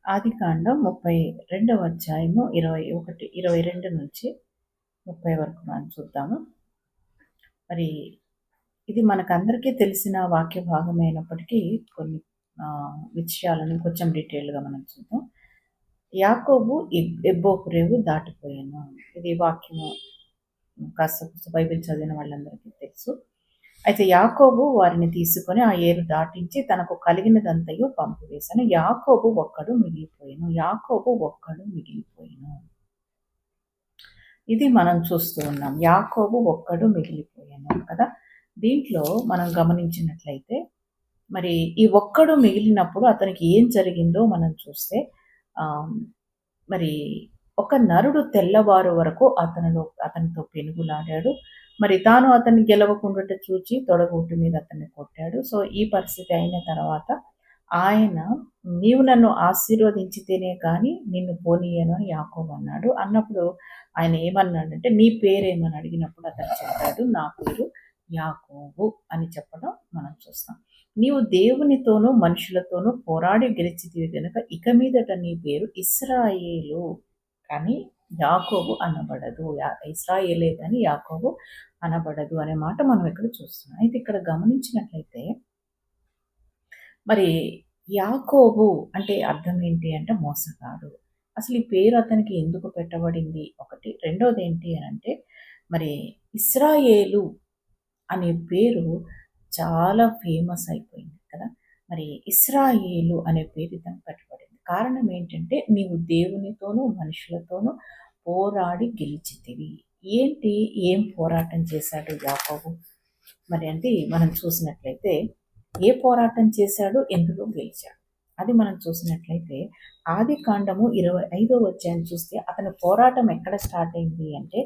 ఆదికాండం 32వ అధ్యాయము 22 నుంచి 30 వరకు మనం చూద్దాము. మరి ఇది మనకందరికీ తెలిసిన వాక్య భాగమైనప్పటికీ కొన్ని విషయాలను కొంచెం డీటెయిల్‌గా మనం చూద్దాం. యాకోబు ఎబ్బోకు రేవు దాటిపోయాను. ఇది వాక్యము కాస్త బైబిల్ చదివిన వాళ్ళందరికీ తెలుసు. అయితే యాకోబు వారిని తీసుకొని ఆ ఏరు దాటించి తనకు కలిగినదంతయు పంపివేశాను. యాకోబు ఒక్కడు మిగిలిపోయెను. ఇది మనం చూస్తూ ఉన్నాం. యాకోబు ఒక్కడు మిగిలిపోయాను కదా! దీంట్లో మనం గమనించినట్లయితే మరి ఈ ఒక్కడు మిగిలినప్పుడు అతనికి ఏం జరిగిందో మనం చూస్తే మరి ఒక నరుడు తెల్లవారు వరకు అతనితో పెనుగులాడాడు. మరి తాను అతన్ని గెలవకుండుట చూచి తొడగొట్టు మీద అతన్ని కొట్టాడు. సో, ఈ పరిస్థితి అయిన తర్వాత ఆయన నీవు నన్ను ఆశీర్వదించితేనే కానీ నిన్ను పోనీయను అని యాకోబు అన్నాడు. అన్నప్పుడు ఆయన ఏమన్నాడంటే నీ పేరేమని అడిగినప్పుడు అతను చెప్పాడు నా పేరు యాకోబు అని చెప్పడం మనం చూస్తాం. నీవు దేవునితోనూ మనుషులతోనూ పోరాడి గెలిచితివి గనుక ఇక మీదట నీ పేరు ఇశ్రాయేలు కానీ యాకోబు అనబడదు. ఇశ్రాయేలే కానీ యాకోబు అనబడదు అనే మాట మనం ఇక్కడ చూస్తున్నాం. అయితే ఇక్కడ గమనించినట్లయితే మరి యాకోబు అంటే అర్థం ఏంటి అంటే మోసగాడు. అసలు ఈ పేరు అతనికి ఎందుకు పెట్టబడింది ఒకటి. రెండోది ఏంటి అని అంటే మరి ఇశ్రాయేలు అనే పేరు చాలా ఫేమస్ అయిపోయింది కదా! మరి ఇశ్రాయేలు అనే పేరు ఇతనికి పెట్టబడింది. కారణం ఏంటంటే నీవు దేవునితోనూ మనుషులతోనూ పోరాడి గెలిచితివి. ఏం పోరాటం చేశాడు యాకోబు? మరి అంటే మనం చూసినట్లయితే ఏ పోరాటం చేశాడు? ఎందులో గెలిచాడు? అది మనం చూసినట్లయితే ఆదికాండము 25వ అధ్యాయం చూస్తే అతని పోరాటం ఎక్కడ స్టార్ట్ అయింది అంటే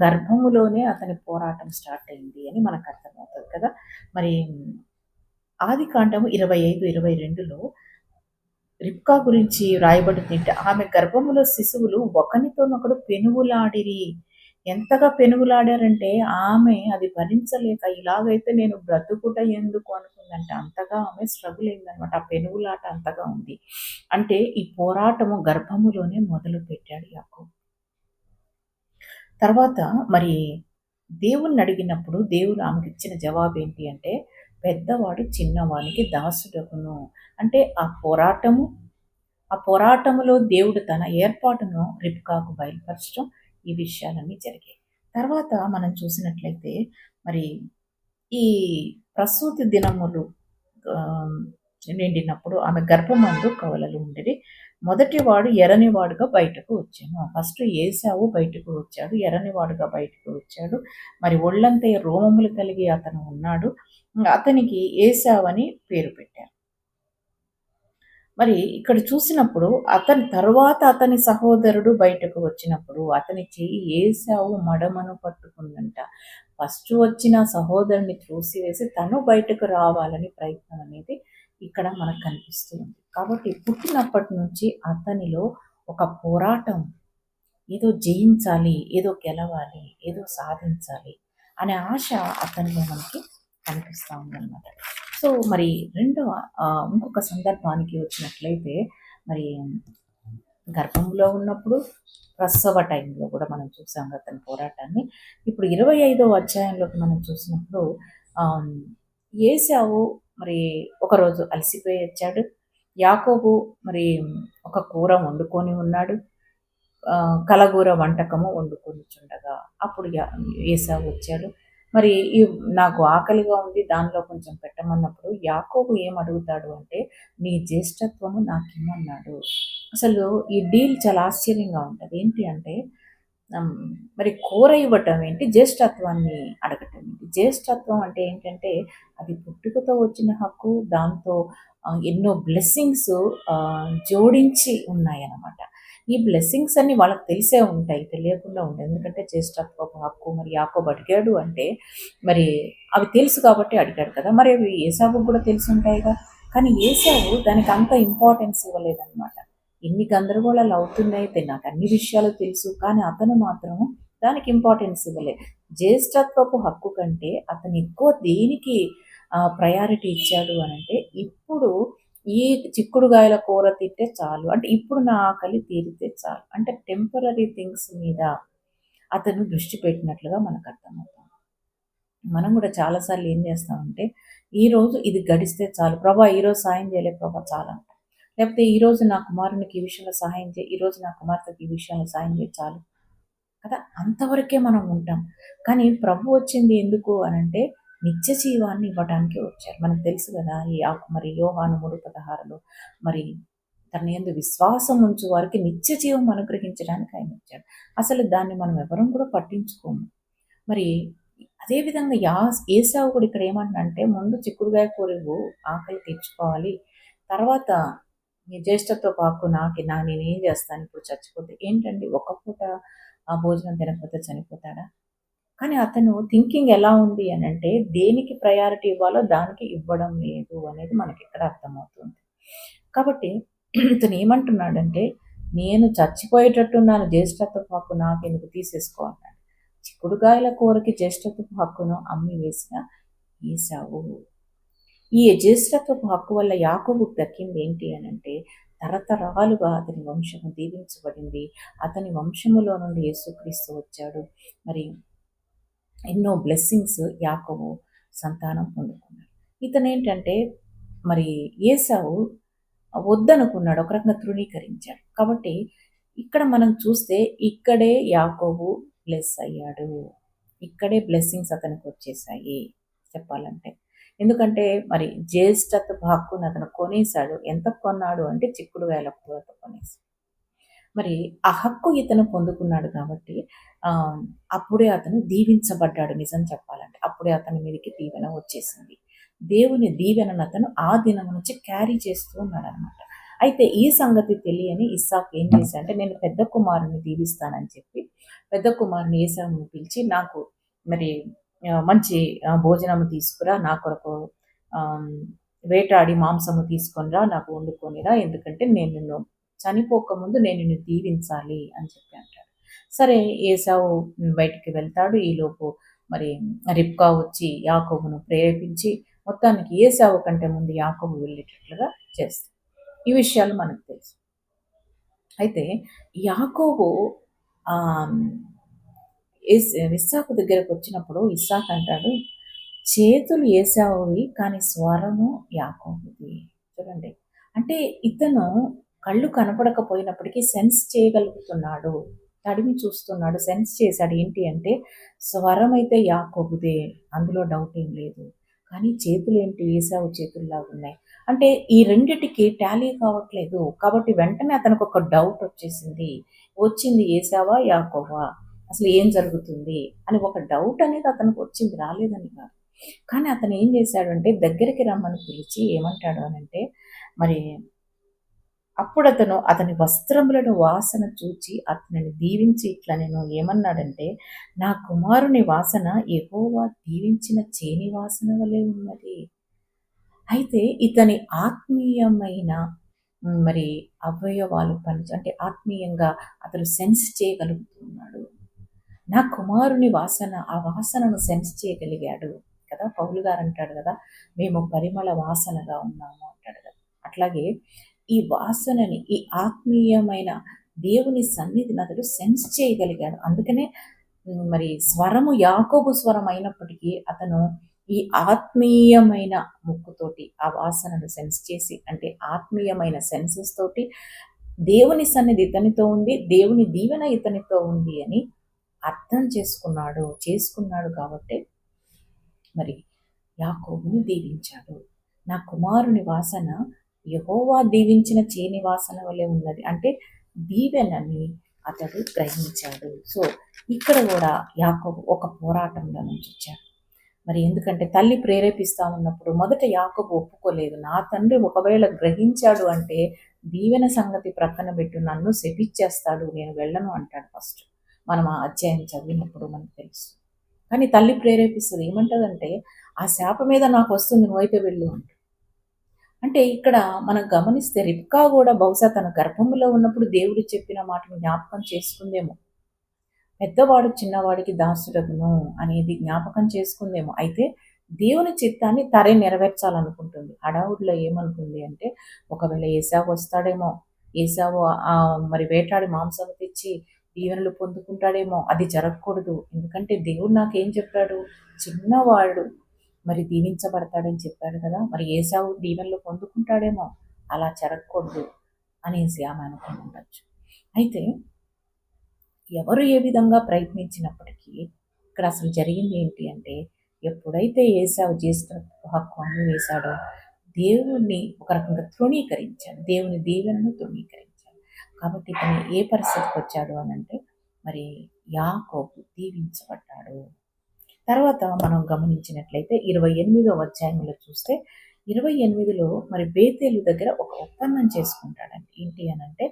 గర్భములోనే అతని పోరాటం స్టార్ట్ అయింది అని మనకు అర్థమవుతుంది కదా! మరి ఆదికాండము 25:22లో రిబ్కా గురించి రాయబడింది. ఆమె గర్భములో శిశువులు ఒకనితోనొకడు పెనుగులాడిరి. ఎంతగా పెనుగులాడారంటే ఆమె అది భరించలేక ఇలాగైతే నేను బ్రతుకుట ఎందుకు అనుకుందంటే అంతగా ఆమె స్ట్రగుల్ అయిందనమాట. ఆ పెనుగులాట అంతగా ఉంది. అంటే ఈ పోరాటము గర్భములోనే మొదలు పెట్టాడు యాకోబు. తర్వాత మరి దేవుణ్ణి అడిగినప్పుడు దేవుడు ఆమెకి ఇచ్చిన జవాబు ఏంటి అంటే పెద్దవాడు చిన్నవానికి దాసుడగును. అంటే ఆ పోరాటములో దేవుడు తన ఏర్పాటును రిబ్కాకు బయలుపరచడం ఈ విషయాలన్నీ జరిగాయి. తర్వాత మనం చూసినట్లయితే మరి ఈ ప్రసూతి దినములు నిండినప్పుడు ఆమె గర్భమందు కవలలు ఉండిరి. మొదటివాడు ఎర్రనివాడుగా బయటకు వచ్చాను. ఫస్ట్ ఏశావు బయటకు వచ్చాడు, ఎర్రనివాడుగా బయటకు వచ్చాడు. మరి ఒళ్ళంతా రోమములు కలిగి అతను ఉన్నాడు. అతనికి ఏశావు అని పేరు పెట్టారు. మరి ఇక్కడ చూసినప్పుడు అతని తరువాత అతని సహోదరుడు బయటకు వచ్చినప్పుడు అతని చెయ్యి ఏశావు మడమను పట్టుకుందంట. ఫస్ట్ వచ్చిన సహోదరుని త్రోసివేసి తను బయటకు రావాలని ప్రయత్నం అనేది ఇక్కడ మనకు కనిపిస్తుంది. కాబట్టి పుట్టినప్పటి నుంచి అతనిలో ఒక పోరాటం, ఏదో జయించాలి, ఏదో గెలవాలి, ఏదో సాధించాలి అనే ఆశ అతనిలో మనకి కనిపిస్తూ ఉందన్నమాట. సో మరి ఇంకొక సందర్భానికి వచ్చినట్లయితే మరి గర్భంలో ఉన్నప్పుడు ప్రసవ టైంలో కూడా మనం చూసాం అతని పోరాటాన్ని. ఇప్పుడు 25వ అధ్యాయంలోకి మనం చూసినప్పుడు ఏశావు మరి ఒకరోజు అలసిపోయి వచ్చాడు. యాకోబు మరి ఒక కూర వండుకొని ఉన్నాడు. కలగూర వంటకము వండుకొని చుండగా అప్పుడు ఏశావు వచ్చాడు. మరి నాకు ఆకలిగా ఉంది దానిలో కొంచెం పెట్టమన్నప్పుడు యాకోబు ఏం అడుగుతాడు అంటే నీ జ్యేష్ఠత్వము నాకు ఇమ్మన్నాడు. అసలు ఈ డీల్ చాలా ఆశ్చర్యంగా ఉంటుంది. ఏంటి అంటే మరి కూర ఇవ్వటం ఏంటి, జ్యేష్ఠత్వాన్ని అడగటం ఏంటి? జ్యేష్ఠత్వం అంటే ఏంటంటే అది పుట్టుకతో వచ్చిన హక్కు, దాంతో ఎన్నో బ్లెస్సింగ్స్ జోడించి ఉన్నాయన్నమాట. ఈ బ్లెస్సింగ్స్ అన్ని వాళ్ళకి తెలిసే ఉంటాయి, తెలియకుండా ఉంటాయి. ఎందుకంటే జ్యేష్ఠత్వపు హక్కు మరి యాకోబు అడిగాడు అంటే మరి అవి తెలుసు కాబట్టి అడిగాడు కదా. మరి అవి ఏశావుకు కూడా తెలిసి ఉంటాయిగా. కానీ ఏశావు దానికి అంత ఇంపార్టెన్స్ ఇవ్వలేదన్నమాట. ఎన్ని గందరగోళాలు అవుతున్నాయి, నాకు అన్ని విషయాలు తెలుసు, కానీ అతను మాత్రం దానికి ఇంపార్టెన్స్ ఇవ్వలేదు. జ్యేష్ఠత్వపు హక్కు కంటే అతను ఎక్కువ దేనికి ప్రయారిటీ ఇచ్చాడు అని అంటే ఇప్పుడు ఈ చిక్కుడుగాయల కూర తింటే చాలు. అంటే ఇప్పుడు నా ఆకలి తీరితే చాలు. అంటే టెంపరరీ థింగ్స్ మీద అతను దృష్టి పెట్టినట్లుగా మనకర్థమవుతుంది. మనం గూడా చాలా సార్లు ఏం చేస్తామంటే, ఈరోజు ఇది గడిస్తే చాలు. ప్రభా ఈరోజు సాయం చేయలే ప్రభా చాలంటాం. లేకపోతే ఈరోజు నా కుమారునికి ఈ విషయంలో సహాయం చేయి. ఈరోజు నా కుమార్తెకి ఈ విషయంలో సాయం చేయి చాలు. కదా! అంతవరకే మనం ఉంటాం. కానీ ప్రభు వచ్చింది ఎందుకు అనంటే, నిత్య జీవాన్ని ఇవ్వటానికే వచ్చారు. మనకు తెలుసు గదా! మరి యోహాను 3:16లో మరి తన యందు విశ్వాసం ఉంచు వారికి నిత్య జీవం అనుగ్రహించడానికి ఆయనొచ్చాడు. అసలు దాన్ని మనం ఎవరం కూడా పట్టించుకోము. మరి అదే విధంగా ఏశావు కూడా ఇక్కడ ఏమంటున్నాడంటే, ముందు చిక్కుడుగాయ కూర ఇవ్వు, ఆకలి తీర్చుకోవాలి. తర్వాత నీ జ్యేష్ఠత్వపు హక్కు నేనేం చేస్తాను ఇప్పుడు చచ్చిపోతే? ఏంటండి ఒక్క పూట భోజనం తినకపోతే చనిపోతాడా? కానీ అతను థింకింగ్ ఎలా ఉంది అనంటే, దేనికి ప్రయారిటీ ఇవ్వాలో దానికి ఇవ్వడం లేదు అనేది మనకిక్కడ అర్థమవుతుంది. కాబట్టి ఇతను ఏమంటున్నాడంటే, నేను చచ్చిపోయేటట్టున్నాను, జ్యేష్ఠత్వపు హక్కు నాకెందుకు తీసేసుకో అన్నాడు. చిక్కుడుగాయల కూరకి జ్యేష్ఠత్వపు హక్కును అమ్మి వేసిన ఏశావు. ఈ జ్యేష్ఠత్వపు హక్కు వల్ల యాకోబుకు దక్కింది ఏంటి అనంటే, తరతరాలుగా అతని వంశము దీవించబడింది. అతని వంశములో నుండి యేసుక్రీస్తు వచ్చాడు. మరి ఎన్నో బ్లెస్సింగ్స్ యాకోబు సంతానం పొందుకున్నాడు. ఇతనేంటంటే మరి ఏశావు వద్దనుకున్నాడు. ఒక రకంగా తృణీకరించాడు. కాబట్టి ఇక్కడ మనం చూస్తే ఇక్కడే యాకోబు బ్లెస్ అయ్యాడు. ఇక్కడే బ్లెస్సింగ్స్ అతనికొచ్చేసాయి చెప్పాలంటే. ఎందుకంటే మరి జ్యేష్ఠత్వపు హక్కును అతను కొనేసాడు. ఎంతకు కొన్నాడు అంటే చిక్కుడుగాయల కూరతో కొనేసాడు. మరి ఆ హక్కు ఇతను పొందుకున్నాడు కాబట్టి అప్పుడే అతను దీవించబడ్డాడు నిజం చెప్పాలంటే. అప్పుడే అతని మీదకి దీవెన వచ్చేసింది. దేవుని దీవెనను అతను ఆ దినం నుంచి క్యారీ చేస్తూ ఉన్నాడనమాట. అయితే ఈ సంగతి తెలియని ఇస్సాకు ఏం చేశాడంటే, నేను పెద్ద కుమారుని దీవిస్తానని చెప్పి, పెద్ద కుమారుని ఏశావుని పిలిచి, నాకు మరి మంచి భోజనము తీసుకురా, నా కొరకు వేటాడి మాంసము తీసుకొనిరా, నాకు వండుకొనిరా, ఎందుకంటే నేను నిన్ను చనిపోకముందు నేను నిన్ను దీవించాలి అని చెప్పి అంటాడు. సరే ఏశావు బయటికి వెళ్తాడు. ఈలోపు మరి రిబ్కా వచ్చి యాకోబును ప్రేరేపించి మొత్తానికి ఏశావు కంటే ముందు యాకోబు వెళ్ళేటట్లుగా చేస్తాడు. ఈ విషయాలు మనకు తెలుసు. అయితే యాకోబు ఇస్సాకు దగ్గరకు వచ్చినప్పుడు ఇస్సాకు అంటాడు, చేతులు ఏశావువి కానీ స్వరము యాకోబుది. చూడండి, అంటే ఇతను కళ్ళు కనపడకపోయినప్పటికీ సెన్స్ చేయగలుగుతున్నాడు. తడిమి చూస్తున్నాడు, సెన్స్ చేశాడు. ఏంటి అంటే స్వరం అయితే యాకోబుదే, అందులో డౌట్ ఏం లేదు. కానీ చేతులేంటి ఏశావు చేతుల్లాగా ఉన్నాయి. అంటే ఈ రెండిటికి టాలీ కావట్లేదు. కాబట్టి వెంటనే అతనికి ఒక డౌట్ వచ్చింది ఏశావా యాకోబా, అసలు ఏం జరుగుతుంది అని ఒక డౌట్ అనేది అతనికి వచ్చింది, రాలేదని కాదు. కానీ అతను ఏం చేశాడంటే దగ్గరికి రమ్మని పిలిచి ఏమంటాడు అనంటే, మరి అప్పుడు అతని వస్త్రములను వాసన చూచి అతనిని దీవించి ఇట్లా నేను ఏమన్నాడంటే, నా కుమారుని వాసన యెహోవా దీవించిన చేని వాసన వలె ఉన్నది. అయితే ఇతని ఆత్మీయమైన మరి అవయవాలు అంటే ఆత్మీయంగా అతను సెన్స్ చేయగలుగుతున్నాడు. నా కుమారుని వాసన, ఆ వాసనను సెన్స్ చేయగలిగాడు కదా. పౌలు గారు అంటాడు కదా, మేము పరిమళ వాసనగా ఉన్నాము అంటాడు కదా. అట్లాగే ఈ వాసనని, ఈ ఆత్మీయమైన దేవుని సన్నిధిని అతడు సెన్స్ చేయగలిగాడు. అందుకనే మరి స్వరము యాకోబు స్వరం అయినప్పటికీ అతను ఈ ఆత్మీయమైన ముక్కుతోటి ఆ వాసనను సెన్స్ చేసి, అంటే ఆత్మీయమైన సెన్సెస్ తోటి దేవుని సన్నిధి ఇతనితో ఉంది, దేవుని దీవెన ఇతనితో ఉంది అని అర్థం చేసుకున్నాడు కాబట్టి మరి యాకోబును దీవించాడు. నా కుమారుని వాసన యెహోవా దీవించిన చేని వాసన వలె ఉన్నది. అంటే దీవెనని అతడు గ్రహించాడు. సో ఇక్కడ కూడా యాకోబు ఒక పోరాటంలో నుంచి వచ్చాడు. మరి ఎందుకంటే తల్లి ప్రేరేపిస్తా ఉన్నప్పుడు మొదట యాకోబు ఒప్పుకోలేదు. నా తండ్రి ఒకవేళ గ్రహించాడు అంటే దీవెన సంగతి ప్రక్కన పెట్టు, నన్ను శపిచ్చేస్తాడు, నేను వెళ్ళను అంటాడు ఫస్ట్. మనం ఆ అధ్యాయం చదివినప్పుడు మనకు తెలుసు. కానీ తల్లి ప్రేరేపిస్తుంది. ఏమంటదంటే, ఆ శాప మీద నాకు వస్తుంది, నువ్వైతే వెళ్ళు అంట. అంటే ఇక్కడ మనం గమనిస్తే రిబ్కా కూడా బహుశా తన గర్భంలో ఉన్నప్పుడు దేవుడు చెప్పిన మాటను జ్ఞాపకం చేసుకుందేమో. పెద్దవాడు చిన్నవాడికి దాసుడగును అనేది జ్ఞాపకం చేసుకుందేమో. అయితే దేవుని చిత్తాన్ని తరే నెరవేర్చాలనుకుంటుంది. హడావుడిలో ఏమనుకుంది అంటే, ఒకవేళ ఏశావు వస్తాడేమో, ఏశావు మరి వేటాడి మాంసం తెచ్చి దీవెనలు పొందుకుంటాడేమో, అది జరగకూడదు. ఎందుకంటే దేవుడు నాకేం చెప్పాడు, చిన్నవాడు మరి దీవించబడతాడని చెప్పాడు కదా! మరి ఏశావు దీవెనలు పొందుకుంటాడేమో, అలా జరగకూడదు అనేసి ఆమె అనుకుని ఉండొచ్చు. అయితే ఎవరు ఏ విధంగా ప్రయత్నించినప్పటికీ ఇక్కడ అసలు జరిగింది ఏంటి అంటే, ఎప్పుడైతే ఏశావు జ్యేష్ఠ హక్కు వేశాడో దేవుణ్ణి ఒక రకంగా తృణీకరించాడు. దేవుని దీవెనను తృణీకరించాడు. కాబట్టి ఇతను ఏ పరిస్థితికి వచ్చాడు అనంటే, మరి యాకోబు దీవించబడ్డాడు. తర్వాత మనం గమనించినట్లయితే 28వ అధ్యాయంలో చూస్తే 28లో మరి బేతేలు దగ్గర ఒక ఒప్పందం చేసుకుంటాడండి. ఏంటి అనంటే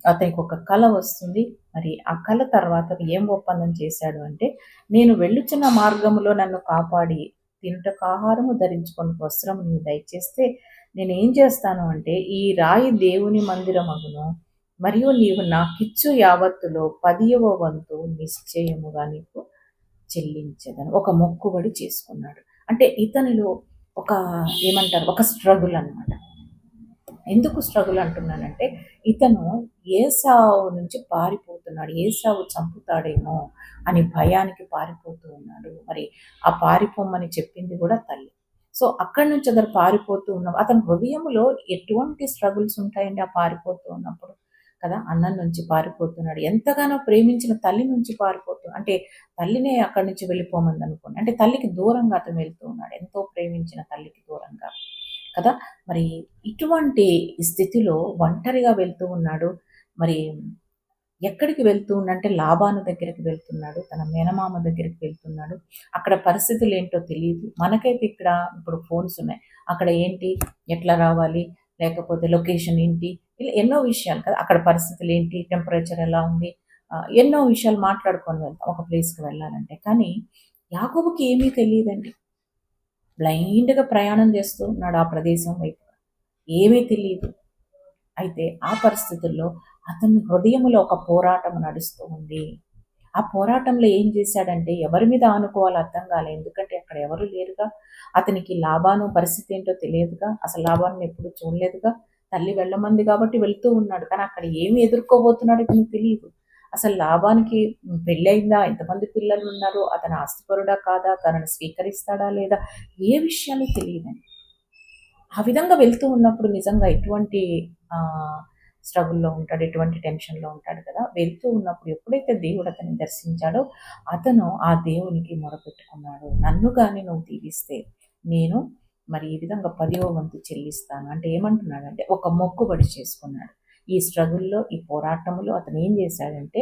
అతనికి ఒక కల వస్తుంది. మరి ఆ కల తర్వాత ఏం ఒప్పందం చేశాడు అంటే, నేను వెళ్ళుచున్న మార్గములో నన్ను కాపాడి తినుటకు ఆహారము, ధరించుకొనుటకు వస్త్రము నీవు దయచేస్తే నేనేం చేస్తాను అంటే, ఈ రాయి దేవుని మందిరమగును, మరియు నీవు నాకిచ్చు యావత్తులో 10వ వంతు నిశ్చయముగా నీకు చెల్లించెదను. ఒక మొక్కుబడి చేసుకున్నాడు. అంటే ఇతనిలో ఒక ఏమంటారు, ఒక స్ట్రగుల్ అన్నమాట. ఎందుకు స్ట్రగుల్ అంటున్నానంటే, ఇతను ఏశావు నుంచి పారిపోతున్నాడు. ఏశావు చంపుతాడేమో అని భయానికి పారిపోతూ ఉన్నాడు. మరి ఆ పారిపోమ్మని చెప్పింది కూడా తల్లి. సో అక్కడి నుంచి అతను పారిపోతూ ఉన్నాం. అతని హృదయంలో ఎటువంటి స్ట్రగుల్స్ ఉంటాయండి ఆ పారిపోతూ ఉన్నప్పుడు కదా! అన్నం నుంచి పారిపోతున్నాడు. ఎంతగానో ప్రేమించిన తల్లి నుంచి అంటే తల్లినే అక్కడి నుంచి వెళ్ళిపోమంది అనుకోండి. అంటే తల్లికి దూరంగా అతను వెళ్తూ ఉన్నాడు. ఎంతో ప్రేమించిన తల్లికి దూరంగా కదా! మరి ఇటువంటి స్థితిలో ఒంటరిగా వెళ్తూ ఉన్నాడు. మరి ఎక్కడికి వెళ్తూ ఉండంటే లాబాను దగ్గరికి వెళ్తున్నాడు. తన మేనమామ దగ్గరికి వెళ్తున్నాడు. అక్కడ పరిస్థితులేంటో తెలీదు. మనకైతే ఇక్కడ ఇప్పుడు ఫోన్స్ ఉన్నాయి. అక్కడ ఏంటి? ఎట్లా రావాలి? లేకపోతే లొకేషన్ ఏంటి? ఇలా ఎన్నో విషయాలు కదా! అక్కడ పరిస్థితులేంటి? టెంపరేచర్ ఎలా ఉంది? ఎన్నో విషయాలు మాట్లాడుకొని వెళ్తాం ఒక ప్లేస్‌కి వెళ్ళాలంటే. కానీ యాకోబుకి ఏమీ తెలీదండి. బ్లైండ్‌గా ప్రయాణం చేస్తూ ఉన్నాడు ఆ ప్రదేశం వైపు. ఏమీ తెలీదు. అయితే ఆ పరిస్థితుల్లో అతని హృదయంలో ఒక పోరాటం నడుస్తూ ఉంది. ఆ పోరాటంలో ఏం చేశాడంటే ఎవరి మీద ఆనుకోవాలో అర్థం కాలే. ఎందుకంటే అక్కడ ఎవరు లేరుగా. అతనికి లాబాను పరిస్థితి ఏంటో తెలియదుగా. అసలు లాబానుని ఎప్పుడు చూడలేదుగా. తల్లి వెళ్ళమంది కాబట్టి వెళ్తూ ఉన్నాడు. కానీ అక్కడ ఏమి ఎదుర్కోబోతున్నాడో ఇతనికి తెలీదు. అసలు లాబానికి పెళ్ళయిందా? ఎంతమంది పిల్లలున్నారు? అతను ఆస్తిపరుడా కాదా? తనని స్వీకరిస్తాడా లేదా? ఏ విషయాలు తెలియదండి. ఆ విధంగా వెళ్తూ ఉన్నప్పుడు నిజంగా ఎటువంటి స్ట్రగుల్‌లో ఉంటాడు. ఎటువంటి టెన్షన్‌లో ఉంటాడు కదా! వెళ్తూ ఉన్నప్పుడు ఎప్పుడైతే దేవుడు అతన్ని దర్శించాడో, అతను ఆ దేవునికి మొరపెట్టుకున్నాడు. నన్ను గాని నువ్వు దీవిస్తే నేను మరి ఈ విధంగా 10వ వంతు చెల్లిస్తాను. అంటే ఏమంటున్నాడంటే ఒక మొక్కుబడి చేసుకున్నాడు. ఈ స్ట్రగుల్‌లో, ఈ పోరాటంలో అతను ఏం చేశాడంటే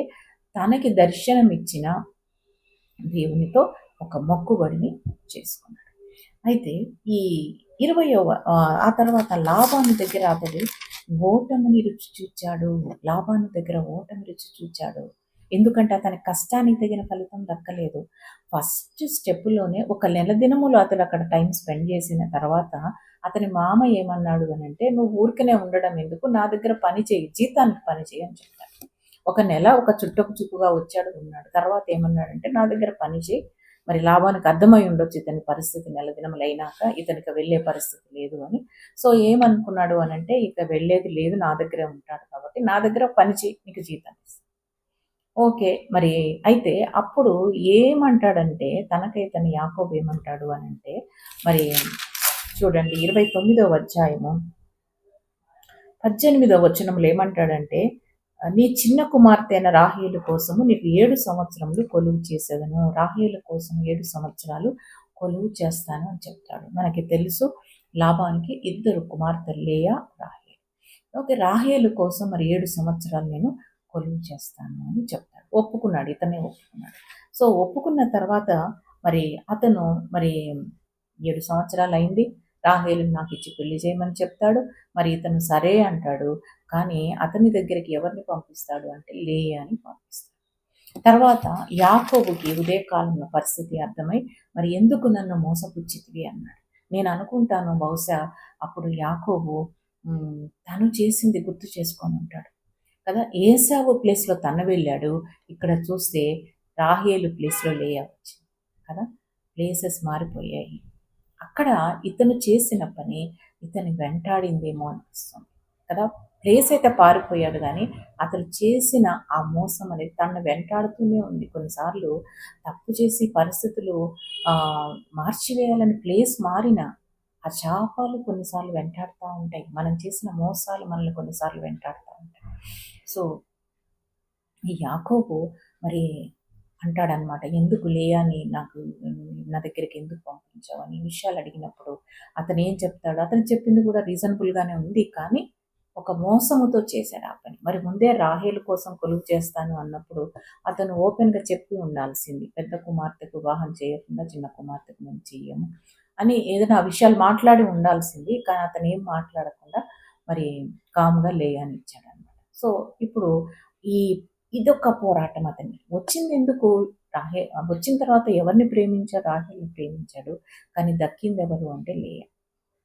తనకి దర్శనమిచ్చిన దేవునితో ఒక మొక్కుబడిని చేసుకున్నాడు. అయితే ఈ 20వ ఆ తర్వాత లాబాను దగ్గర అతడు ఓటమిని రుచి చూచాడు. లాబాను దగ్గర ఓటమి రుచి చూచాడు. ఎందుకంటే అతని కష్టానికి తగిన ఫలితం దక్కలేదు. ఫస్ట్ స్టెప్‌లోనే ఒక నెల దినములు అతడు అక్కడ టైం స్పెండ్ చేసిన తర్వాత అతని మామ ఏమన్నాడు అనంటే, "నువ్వు ఊరికనే ఉండడం ఎందుకు? నా దగ్గర పని చెయ్యి. జీతానికి పని చెయ్యి" అని చెప్పాడు. ఒక నెల ఒక చుట్టపు చూపుగా వచ్చాడు, ఉన్నాడు. తర్వాత ఏమన్నాడంటే, "నా దగ్గర పని చెయ్యి." మరి లాభానికి అర్థమై ఉండొచ్చు ఇతని పరిస్థితి నెల దినములైనాక ఇతనికి వెళ్ళే పరిస్థితి లేదు అని. సో ఏమనుకున్నాడు అనంటే, ఇక వెళ్ళేది లేదు, నా దగ్గరే ఉంటాడు కాబట్టి నా దగ్గర పని చెయ్యి, నీకు జీతం ఇస్తా. ఓకే. మరి అయితే అప్పుడు ఏమంటాడంటే తనకైతను యాకోబు ఏమంటాడు అనంటే, మరి చూడండి 29వ అధ్యాయము 18వ వచనంలో ఏమంటాడంటే, నీ చిన్న కుమార్తె అయిన రాహేలు కోసము నీకు 7 సంవత్సరములు కొలువు చేసేదను. రాహేలు కోసం 7 సంవత్సరాలు కొలువు చేస్తాను అని చెప్తాడు. మనకి తెలుసు లాబానికి 2 కుమార్తెలు లేయా, రాహేలు. ఓకే. రాహేలు కోసం మరి 7 సంవత్సరాలు నేను కొలువు చేస్తాను అని చెప్తాడు. ఒప్పుకున్నాడు. ఇతనే ఒప్పుకున్నాడు. సో ఒప్పుకున్న తర్వాత మరి అతను మరి 7 సంవత్సరాలయింది. రాహేలుని నాకిచ్చి పెళ్లి చేయమని చెప్తాడు. మరి ఇతను సరే అంటాడు. కానీ అతని దగ్గరికి ఎవరిని పంపిస్తాడు అంటే లేయాని పంపిస్తాడు. తర్వాత యాకోబుకి ఉదయకాలంలో పరిస్థితి అర్థమై, మరి ఎందుకు నన్ను మోసపుచ్చితివి అన్నాడు. నేను అనుకుంటాను బహుశా అప్పుడు యాకోబు తను చేసింది గుర్తు చేసుకొని ఉంటాడు కదా! ఏశావు ప్లేస్‌లో తను వెళ్ళాడు. ఇక్కడ చూస్తే రాహేలు ప్లేస్‌లో లేయా వచ్చింది కదా! ప్లేసెస్ మారిపోయాయి. అక్కడ ఇతను చేసిన పని ఇతన్ని వెంటాడిందేమో అనిపిస్తుంది కదా! ప్లేస్ అయితే పారిపోయాడు గానీ, అతను చేసిన ఆ మోసం అనేది తనను వెంటాడుతూనే ఉంది. కొన్నిసార్లు తప్పు చేసి పరిస్థితులు మార్చివేయాలని ప్లేస్ మారినా, ఆ శాపాలు కొన్నిసార్లు వెంటాడుతా ఉంటాయి. మనం చేసిన మోసాలు మనల్ని కొన్నిసార్లు వెంటాడుతా ఉంటాయి. సో, ఈ యాకోబు మరి అంటాడనమాట. "ఎందుకు లేయాని నాకు నా దగ్గరికి ఎందుకు పంపించావు?" అని ఈ విషయాలు అడిగినప్పుడు అతనేం చెప్తాడు, అతను చెప్పింది కూడా రీజనబుల్‌గానే ఉంది. కానీ ఒక మోసముతో చేశాడు ఆ పని. మరి ముందే రాహేలు కోసం కొలువు చేస్తాను అన్నప్పుడు అతను ఓపెన్‌గా చెప్పి ఉండాల్సింది. పెద్ద కుమార్తెకు వివాహం చేయకుండా చిన్న కుమార్తెకు మేము చెయ్యము అని ఏదైనా ఆ విషయాలు మాట్లాడి ఉండాల్సింది. కానీ అతనేం మాట్లాడకుండా మరి కామ్‌గా లేయాని ఇచ్చాడనమాట. సో, ఇప్పుడు ఈ ఇదొక పోరాటం అతనికి. వచ్చిందెందుకు? వచ్చిన తర్వాత ఎవరిని ప్రేమించాడు? రాహేలుని ప్రేమించాడు. కానీ దక్కిందెవరు అంటే లేయా.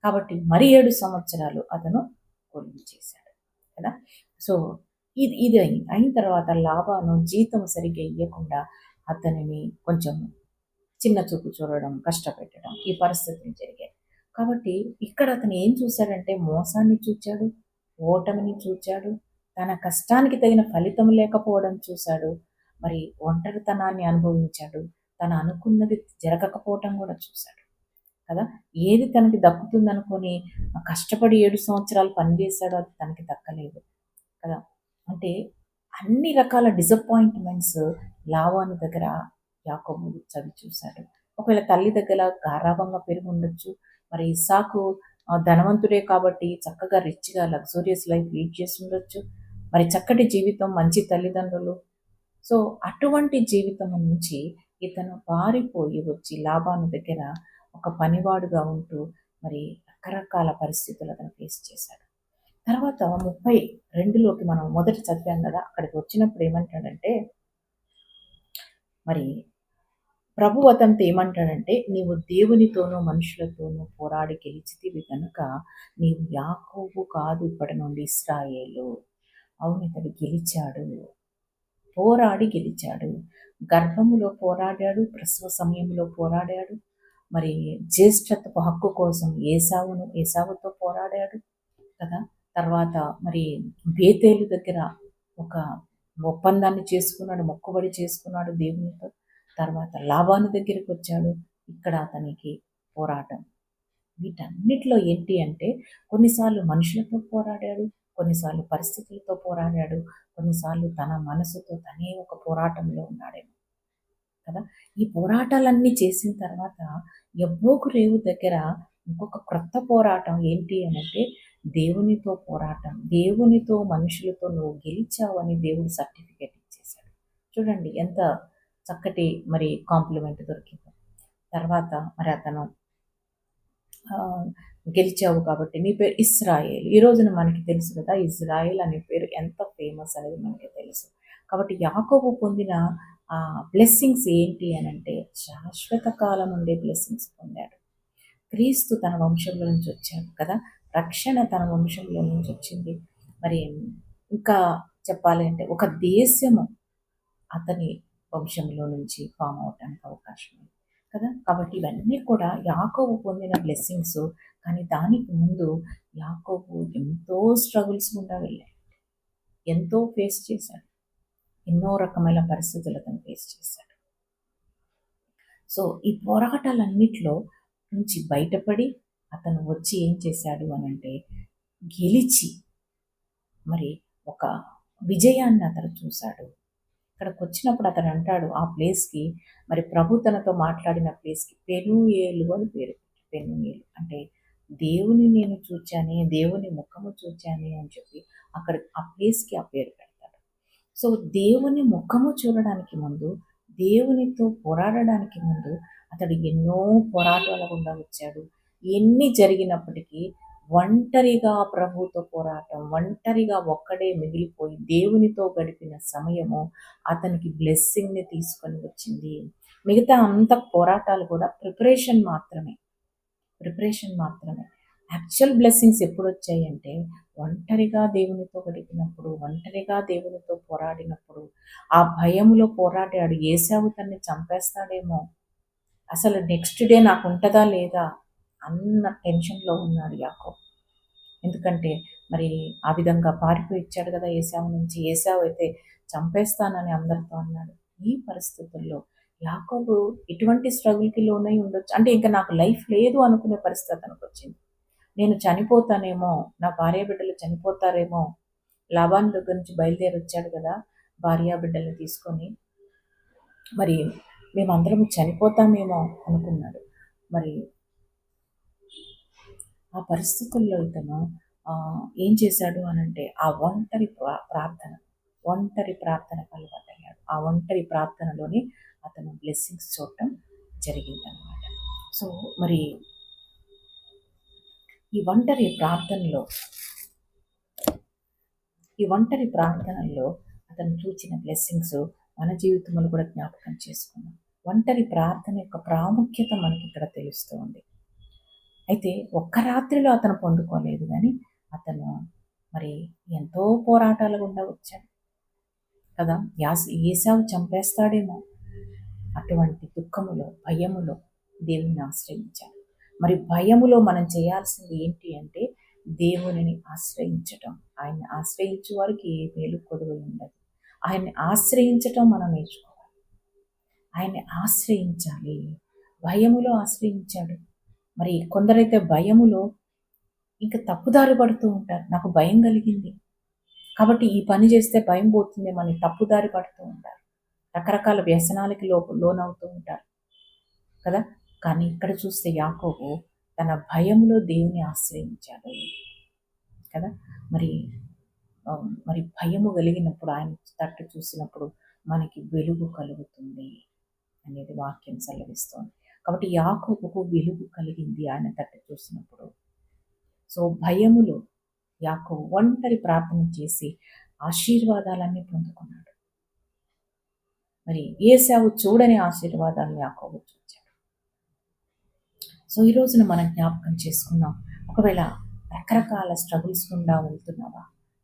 కాబట్టి మరి 7 సంవత్సరాలు అతను కొలువు చేశాడు కదా! సో, ఇది అయింది. అయిన తర్వాత లాబాను జీతం సరిగ్గా ఇయ్యకుండా అతనిని కొంచెం చిన్న చూపు చూడడం, కష్టపెట్టడం ఈ పరిస్థితులు జరిగాయి. కాబట్టి ఇక్కడ అతను ఏం చూసాడంటే మోసాన్ని చూచాడు, ఓటమిని చూచాడు, తన కష్టానికి తగిన ఫలితం లేకపోవడం చూసాడు. మరి ఒంటరితనాన్ని అనుభవించాడు. తను అనుకున్నది జరగకపోవటం కూడా చూసాడు కదా! ఏది తనకి దక్కుతుందనుకోని కష్టపడి 7 సంవత్సరాలు పనిచేశాడో అది తనకి దక్కలేదు కదా! అంటే అన్ని రకాల డిసప్పాయింట్‌మెంట్స్ లాబాను దగ్గర యాకోబు చవి చూసాడు. ఒకవేళ తల్లి దగ్గర గారాబంగా పెరిగుండొచ్చు. మరి ఇస్సాకు ధనవంతుడే కాబట్టి చక్కగా రిచ్‌గా లగ్జూరియస్ లైఫ్ లీడ్ చేసుండొచ్చు. మరి చక్కటి జీవితం, మంచి తల్లిదండ్రులు. సో, అటువంటి జీవితము నుంచి ఇతను పారిపోయి వచ్చి లాబాను దగ్గర ఒక పనివాడుగా ఉంటూ మరి రకరకాల పరిస్థితులు అతను ఫేస్ చేశాడు. తర్వాత 32లోకి మనం మొదట చదివాం గదా! అక్కడికి వచ్చినప్పుడు ఏమంటాడంటే, మరి ప్రభువు అతనితో ఏమంటాడంటే, "నీవు దేవునితోనూ, మనుషులతోనూ పోరాడి గెలిచితివి గనుక, నీవు యాకోబు కాదు ఇప్పటి నుండి ఇశ్రాయేలు." అవును, ఇతడు గెలిచాడు. పోరాడి గెలిచాడు. గర్భములో పోరాడాడు, ప్రసవ సమయంలో పోరాడాడు. మరి జ్యేష్ఠత్వపు హక్కు కోసం ఏశావుతో పోరాడాడు కదా! తర్వాత మరి బేతేలు దగ్గర ఒక ఒప్పందాన్ని చేసుకున్నాడు, మొక్కుబడి చేసుకున్నాడు దేవునితో. తర్వాత లాబాను దగ్గరికొచ్చాడు. ఇక్కడ అతనికి పోరాటం. వీటన్నిటిలో ఏంటి అంటే కొన్నిసార్లు మనుషులతో పోరాడాడు, కొన్నిసార్లు పరిస్థితులతో పోరాడాడు, కొన్నిసార్లు తన మనసుతో తనే ఒక పోరాటంలో ఉన్నాడేమో కదా! ఈ పోరాటాలన్నీ చేసిన తర్వాత యబ్బోకు రేవు దగ్గర ఇంకొక క్రొత్త పోరాటం ఏంటి అనంటే దేవునితో పోరాటం. దేవునితో, మనుషులతో నువ్వు గెలిచావని దేవుడు సర్టిఫికేట్ ఇచ్చేసాడు. చూడండి ఎంత చక్కటి మరి కాంప్లిమెంట్ దొరికిందో. తర్వాత మరి అతను గెలిచావు కాబట్టి నీ పేరు ఇశ్రాయేల్. ఈ రోజున మనకి తెలుసు కదా! ఇజ్రాయెల్ అనే పేరు ఎంత ఫేమస్ అనేది మనకి తెలుసు. కాబట్టి యాకోబు పొందిన బ్లెస్సింగ్స్ ఏంటి అనంటే శాశ్వత కాలం ఉండే బ్లెస్సింగ్స్ పొందాడు. క్రీస్తు తన వంశంలో నుంచి వచ్చాడు కదా! రక్షణ తన వంశంలో నుంచి వచ్చింది. మరి ఇంకా చెప్పాలి అంటే ఒక దేశము అతని వంశంలో నుంచి ఫార్మ్ అవ్వటానికి అవకాశం ఉంది కదా! కాబట్టి ఇవన్నీ కూడా యాకోబు పొందిన బ్లెస్సింగ్స్. కానీ దానికి ముందు యాకోబు ఎంతో స్ట్రగుల్స్ గుండా వెళ్ళాడు. ఎంతో ఫేస్ చేశాడు. ఎన్నో రకమైన పరిస్థితులు అతను ఫేస్ చేశాడు. సో, ఈ పోరాటాలన్నిట్లో నుంచి బయటపడి అతను వచ్చి ఏం చేశాడు అనంటే గెలిచి మరి ఒక విజయాన్ని అతను చూశాడు. ఇక్కడికొచ్చినప్పుడు అతను అంటాడు ఆ ప్లేస్‌కి మరి ప్రభు తనతో మాట్లాడిన ప్లేస్‌కి పెనూయేలు అని పేరు. పెనూయేలు అంటే దేవుని నేను చూచానే, దేవుని ముఖము చూచానే అని చెప్పి అక్కడ ఆ ప్లేస్‌కి ఆ పేరు పెడతాడు. సో, దేవుని ముఖము చూడడానికి ముందు, దేవునితో పోరాడడానికి ముందు అతడు ఎన్నో పోరాటాల గుండా వచ్చాడు. ఎన్ని జరిగినప్పటికీ ఒంటరిగా ప్రభువుతో పోరాటం, ఒంటరిగా ఒక్కడే మిగిలిపోయి దేవునితో గడిపిన సమయము అతనికి బ్లెస్సింగ్‌ని తీసుకొని వచ్చింది. మిగతా అంత పోరాటాలు కూడా ప్రిపరేషన్ మాత్రమే. ప్రిపరేషన్ మాత్రమే. యాక్చువల్ బ్లెస్సింగ్స్ ఎప్పుడొచ్చాయంటే ఒంటరిగా దేవునితో గడిపినప్పుడు, ఒంటరిగా దేవునితో పోరాడినప్పుడు, ఆ భయములో పోరాడాడు. ఏశావు తన్ని చంపేస్తాడేమో అసలు నెక్స్ట్ డే నాకు ఉంటుందా లేదా అన్న టెన్షన్లో ఉన్నాడు యాకోబు. ఎందుకంటే మరి ఆ విధంగా పారిపోయి ఇచ్చాడు కదా ఏశావు నుంచి. ఏశావు అయితే చంపేస్తానని అందరితో అన్నాడు. ఈ పరిస్థితుల్లో యాకోబు ఎటువంటి స్ట్రగుల్కి లోనై ఉండొచ్చు. అంటే ఇంకా నాకు లైఫ్ లేదు అనుకునే పరిస్థితి అతనికి వచ్చింది. నేను చనిపోతానేమో, నా భార్య బిడ్డలు చనిపోతారేమో. లాబాను దగ్గర నుంచి బయలుదేరి వచ్చాడు కదా భార్య బిడ్డల్ని తీసుకొని. మరి మేమందరం చనిపోతామేమో అనుకున్నాడు. మరి ఆ పరిస్థితుల్లో ఇతను ఏం చేశాడు అనంటే ఆ ఒంటరి ప్రార్థనకు అలవాటయ్యాడు. ఆ ఒంటరి ప్రార్థనలోనే అతను బ్లెస్సింగ్స్ చూడటం జరిగిందనమాట. సో మరి ఈ ఒంటరి ప్రార్థనల్లో అతను చూచిన బ్లెస్సింగ్స్ మన జీవితంలో కూడా జ్ఞాపకం చేసుకున్నాం. ఒంటరి ప్రార్థన యొక్క ప్రాముఖ్యత మనకి ఇక్కడ తెలుస్తూ ఉంది. అయితే ఒక్క రాత్రిలో అతను పొందుకోలేదు, కానీ అతను మరి ఎంతో పోరాటాల గుండా వచ్చాడు కదా. ఏశావు చంపేస్తాడేమో అటువంటి దుఃఖములో, భయములో దేవుని ఆశ్రయించాడు. మరి భయములో మనం చేయాల్సింది ఏంటి అంటే దేవునిని ఆశ్రయించటం. ఆయన్ని ఆశ్రయించే వారికి ఏ మేలు కొదువై ఉండదు. ఆయన్ని ఆశ్రయించటం మనం నేర్చుకోవాలి. ఆయన్ని ఆశ్రయించాలి. భయములో ఆశ్రయించాడు. మరి కొందరైతే భయములో ఇంకా తప్పుదారి పడుతూ ఉంటారు. నాకు భయం కలిగింది కాబట్టి ఈ పని చేస్తే భయం పోతుంది అని తప్పుదారి పడుతూ ఉంటారు. రకరకాల వ్యసనాలకి లోనవుతూ ఉంటారు కదా. కానీ ఇక్కడ చూస్తే యాకోబు తన భయములో దేవుని ఆశ్రయించాడు కదా. మరి మరి భయము కలిగినప్పుడు, ఆయన తట్టు చూసినప్పుడు మనకి వెలుగు కలుగుతుంది అనేది వాక్యం సెలవిస్తోంది. కాబట్టి యాకోబుకు వెలుగు కలిగింది ఆయన తట్టు చూసినప్పుడు. సో భయములో యాకోబు ఒంటరి ప్రార్థన చేసి ఆశీర్వాదాలన్నీ పొందుకున్నాడు. మరి ఏశావు చూడని ఆశీర్వాదాలను యాకోబు చూచాడు. సో ఈ రోజున మనం జ్ఞాపకం చేసుకుందాం. ఒకవేళ రకరకాల స్ట్రగుల్స్ గుండా వెళ్తున్నావా,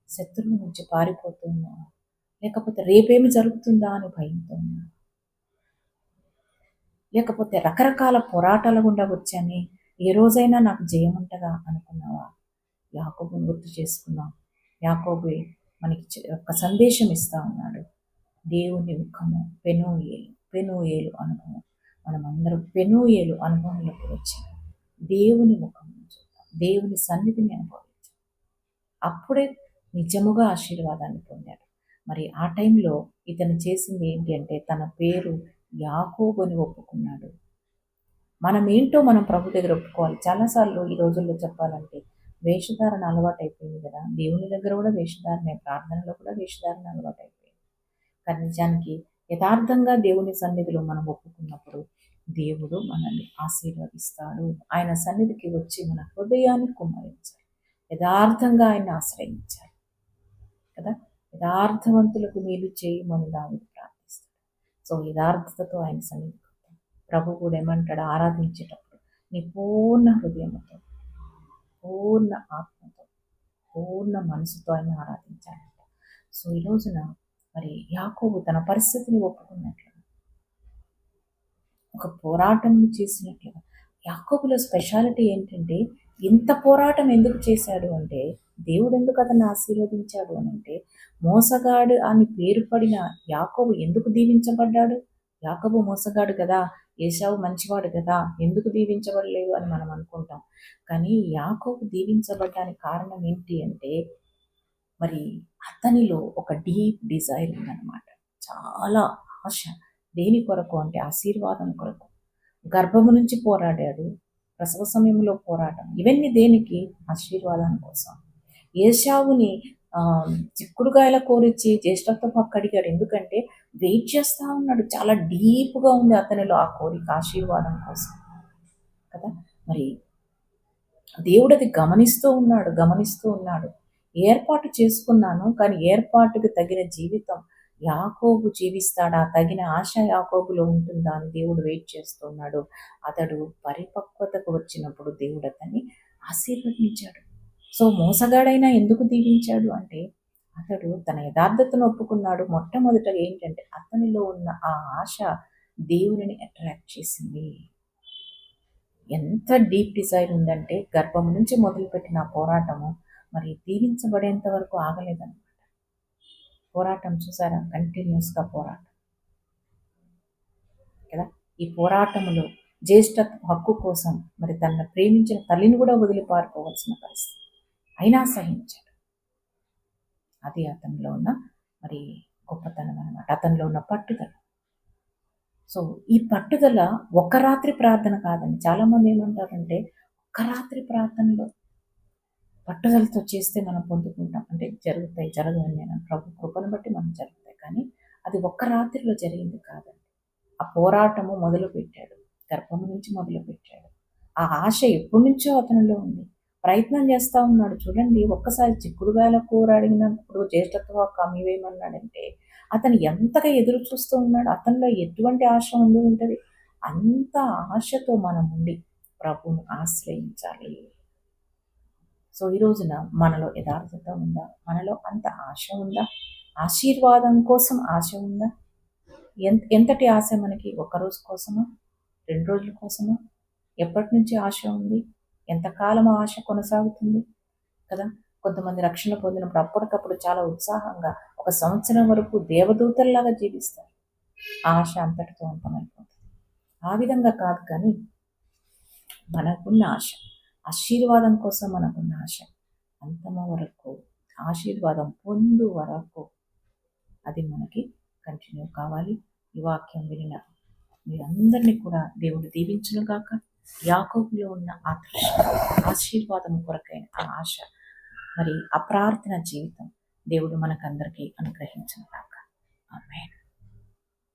శత్రువు నుంచి పారిపోతున్నావా, లేకపోతే రేపేమి జరుగుతుందా అని భయంతో ఉన్నావా, లేకపోతే రకరకాల పోరాటాల గుండా వచ్చాని ఏ రోజైనా నాకు జయం ఉంటుందా అనుకున్నావా, యాకోబుని గుర్తు చేసుకున్నాం. యాకోబు మనకి ఒక సందేశం ఇస్తా ఉన్నాడు. దేవుని ముఖము పెనుయేలు అనుభవం. మనమందరం పెనుయేలు అనుభవంలోకి వచ్చాం. దేవుని ముఖం చూద్దాం, దేవుని సన్నిధిని అనుభవించాం. అప్పుడే నిజముగా ఆశీర్వాదాన్ని పొందాడు. మరి ఆ టైంలో ఇతను చేసింది ఏంటి అంటే తన పేరు యాకోబు అని ఒప్పుకున్నాడు. మనం ఏంటో మనం ప్రభు దగ్గర ఒప్పుకోవాలి. చాలాసార్లు ఈ రోజుల్లో చెప్పాలంటే వేషధారణ అలవాటు అయిపోయింది కదా. దేవుని దగ్గర కూడా వేషధారణ, ప్రార్థనలో కూడా వేషధారణ అలవాటు అయిపోయింది. కానీ నిజానికి యథార్థంగా దేవుని సన్నిధిలో మనం ఒప్పుకున్నప్పుడు దేవుడు మనల్ని ఆశీర్వదిస్తాడు. ఆయన సన్నిధికి వచ్చి మన హృదయాన్ని కుమ్మరించాలి. యథార్థంగా ఆయన ఆశ్రయించాలి కదా. యథార్థవంతులకు మేలు చేయమని దావీదు ప్రార్థిస్తాడు. సో యథార్థతతో ఆయన సన్నిధికి ప్రభు కూడా ఏమంటాడు, ఆరాధించేటప్పుడు నీ పూర్ణ హృదయంతో, పూర్ణ ఆత్మతో, పూర్ణ మనసుతో ఆయన ఆరాధించాలంట. సో ఈ రోజున మరి యాకోబు తన పరిస్థితిని ఒప్పుకున్నట్లుగా, ఒక పోరాటం చేసినట్లుగా. యాకోబులో స్పెషాలిటీ ఏంటంటే ఇంత పోరాటం ఎందుకు చేశాడు అంటే, దేవుడు ఎందుకు అతన్ని ఆశీర్వదించాడు అని అంటే, మోసగాడు అని పేరు పడిన యాకోబు ఎందుకు దీవించబడ్డాడు. యాకోబు మోసగాడు కదా, ఏశావు మంచివాడు కదా, ఎందుకు దీవించబడలేదు అని మనం అనుకుంటాం. కానీ యాకోబు దీవించబడ్డానికి కారణం ఏంటి అంటే, మరి అతనిలో ఒక డీప్ డిజైర్ ఉందన్నమాట. చాలా ఆశ. దేని కొరకు అంటే ఆశీర్వాదం కొరకు. గర్భము నుంచి పోరాడాడు, ప్రసవ సమయంలో పోరాటం. ఇవన్నీ దేనికి? ఆశీర్వాదం కోసం. ఏశావుని చిక్కుడుగాయల కోరిచ్చి జ్యేష్ఠత్వపు హక్కు అడిగాడు. ఎందుకంటే వెయిట్ చేస్తూ ఉన్నాడు. చాలా డీప్గా ఉంది అతనిలో ఆ కోరిక, ఆశీర్వాదం కోసం కదా. మరి దేవుడు అది గమనిస్తూ ఉన్నాడు. ఏర్పాటు చేసుకున్నాను, కానీ ఏర్పాటుకు తగిన జీవితం యాకోబు జీవిస్తాడా, తగిన ఆశ యాకోబులో ఉంటుందా అని దేవుడు వెయిట్ చేస్తున్నాడు. అతడు పరిపక్వతకు వచ్చినప్పుడు దేవుడు అతన్ని ఆశీర్వదించాడు. సో మోసగాడైనా ఎందుకు దీవించాడు అంటే, అతడు తన యథార్థతను ఒప్పుకున్నాడు. మొట్టమొదట ఏంటంటే అతనిలో ఉన్న ఆ ఆశ దేవునిని అట్రాక్ట్ చేసింది. ఎంత డీప్ డిజైర్ ఉందంటే గర్భం నుంచి మొదలుపెట్టిన ఆ పోరాటము మరి దీవించబడేంత వరకు ఆగలేదన్నమాట. పోరాటం చూసారా? కంటిన్యూస్గా పోరాటం కదా. ఈ పోరాటములో జ్యేష్ఠత్వ హక్కు కోసం మరి తనను ప్రేమించిన తల్లిని కూడా వదిలి పారిపోవలసిన పరిస్థితి, అయినా సహించాడు. అది అతనిలో ఉన్న మరి గొప్పతనం అనమాట, అతనిలో ఉన్న పట్టుదల. సో ఈ పట్టుదల ఒక్క రాత్రి ప్రార్థన కాదండి. చాలామంది ఏమంటారంటే ఒక్క రాత్రి ప్రార్థనలో పట్టుదలతో చేస్తే మనం పొందుకుంటాం అంటే జరుగుతాయి, జరగవని నేను ప్రభు కృపను బట్టి మనం జరుగుతాయి. కానీ అది ఒక్క రాత్రిలో జరిగింది కాదండి. ఆ పోరాటము మొదలుపెట్టాడు, గర్భం నుంచి మొదలుపెట్టాడు. ఆ ఆశ ఎప్పటి నుంచో అతనిలో ఉంది, ప్రయత్నం చేస్తూ ఉన్నాడు. చూడండి, ఒక్కసారి చిక్కుడుగాయల కూర అడిగినప్పుడు జ్యేష్ఠత్వ కమ్మివేయమన్నాడంటే అతను ఎంతగా ఎదురు చూస్తూ ఉన్నాడు. అతనిలో ఎటువంటి ఆశ ఉండి ఉంటుంది. అంత ఆశతో మనం ఉండి ప్రభువును ఆశ్రయించాలి. సో ఈ రోజున మనలో యథార్థత ఉందా? మనలో అంత ఆశ ఉందా? ఆశీర్వాదం కోసం ఆశ ఉందా? ఎంతటి ఆశ మనకి? ఒక్కరోజు కోసమా? 2 రోజుల కోసమా? ఎప్పటి నుంచి ఆశ ఉంది? ఎంతకాలం ఆశ కొనసాగుతుంది కదా. కొంతమంది రక్షణ పొందినప్పుడు అప్పటికప్పుడు చాలా ఉత్సాహంగా 1 సంవత్సరం వరకు దేవదూతల్లాగా జీవిస్తారు. ఆశ అంతటితో అంతమైపోతుంది. ఆ విధంగా కాదు, కానీ మనకున్న ఆశ, ఆశీర్వాదం కోసం మనకున్న ఆశ అంతమ వరకు, ఆశీర్వాదం పొందు వరకు అది మనకి కంటిన్యూ కావాలి. ఈ వాక్యం వినిన మీరందరినీ కూడా దేవుడు దీవించును గాక. యాకోబులో ఉన్న ఆ దృష్టి, ఆశీర్వాదం కొరకైన ఆ ఆశ, మరి ఆ ప్రార్థన జీవితం దేవుడు మనకందరికీ అనుగ్రహించును గాక. ఆమేన్.